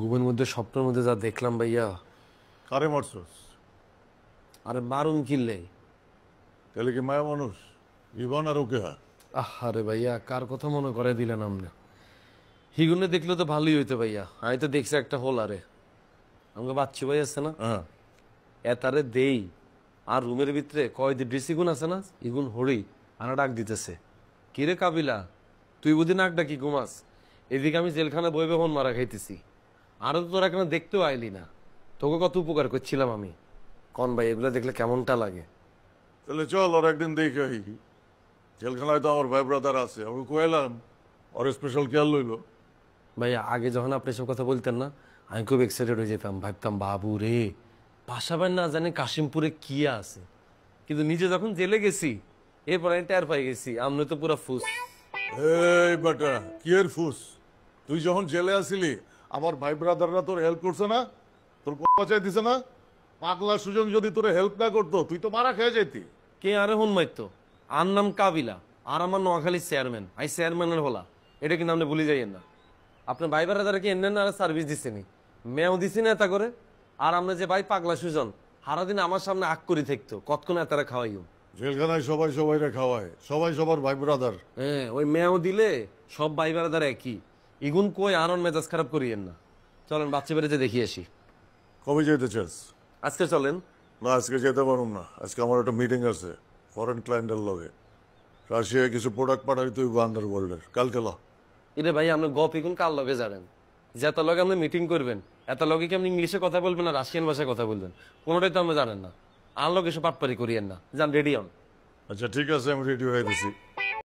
ঘুমের মধ্যে স্বপ্নের মধ্যে যা দেখলাম ভাইয়া। কারে মারছস? আরে মারুন কিনলে। তাহলে কি মায়া মানুষ? ইবন আর ওকে হা? আরে ভাইয়া কার কথা মনে করে দিলেন আপনি? হিগুনে দেখলে তো ভালোই হইতো ভাইয়া। আমি তো দেখছি একটা হোল আরে আমাকে বাচ্চু ভাই আছে না, হ্যাঁ। এতারে দেই আর রুমের ভিতরে কয়দি ড্রেসিগুন আছে না, ইগুন হরি আনা ডাক দিতেছে, কিরে কাবিলা তুই বুঝি নাক ডাকি ঘুমাস, এদিকে আমি জেলখানা বইবে হন মারা খাইতেছি, আরো তো তোরা কেন দেখতেও আইলি না, তোকে কত উপকার করছিলাম আমি। কন ভাই এগুলো দেখলে কেমনটা লাগে? তাহলে চল ওর একদিন দেখে আই। জেলখানায় তো আমার ভাই ব্রাদার আছে, আমি কইলাম ওর স্পেশাল কেয়ার লইল। ভাই আগে যখন আপনি সব কথা বলতেন না, আমি খুব এক্সাইটেড হয়ে যেতাম, ভাবতাম বাবু রে পাশাপাই না জানি কাশিমপুরে কি আছে, কিন্তু নিজে যখন জেলে গেছি এরপর আমি টের পাই গেছি আমনে তো পুরো ফুস। এই বেটা কি এর ফুস? তুই যখন জেলে আসিলি আমার ভাই ব্রাদাররা তোর হেল্প করছে না? তোর বাঁচাই দিছে না? পাগলা সুজন যদি তোর হেল্প না করতো তুই তো মারা খেয়ে যেতি। কে আরে হন মাইতো, আর নাম কাবিলা আর আমার নোয়াখালীর চেয়ারম্যান, আই চেয়ারম্যানের হলা, এটা কিন্তু আপনি ভুলে যাইয়েন না। আপনার ভাই বেড়াদারা কি এনে না সার্ভিস দিচ্ছেনি, মেয়েও দিছি না এটা করে, আর আমরা যে ভাই পাগলা সুজন সারাদিন আমার সামনে আগ করে থাকতো কতক্ষণ এতারা খাওয়াইও। জেলখানায় সবাই সবাইরে খাওয়ায়, সবাই সবার ভাই ব্রাদার। হ্যাঁ ওই মেয়েও দিলে সব ভাই বেড়াদার একই, ইগুন কই আনন মেজাজ খারাপ করিয়েন না। চলেন বাচ্চা বেড়েতে দেখি আসি। কবে যেতে চাস? আজকে চলেন। না আজকে যেতে পারুম না, আজকে আমার একটা মিটিং আছে ফরেন ক্লায়েন্টের লগে। রাশিয়ায় কিছু প্রোডাক্ট পাঠাই তুই আন্ডারওয়ার্ল্ডের, কালকে ল। এরে ভাই আপনি গপ ইগুন কার লগে জানেন, যে এত লগে আপনি মিটিং করবেন, এত লগে কি আপনি ইংলিশে কথা বলবেন না রাশিয়ান ভাষায় কথা বলবেন, কোনোটাই তো আপনি জানেন না। আর লগে এসব পাটপারি করিয়েন না, যান রেডি হন। আচ্ছা ঠিক আছে, আমি রেডি হয়ে গেছি।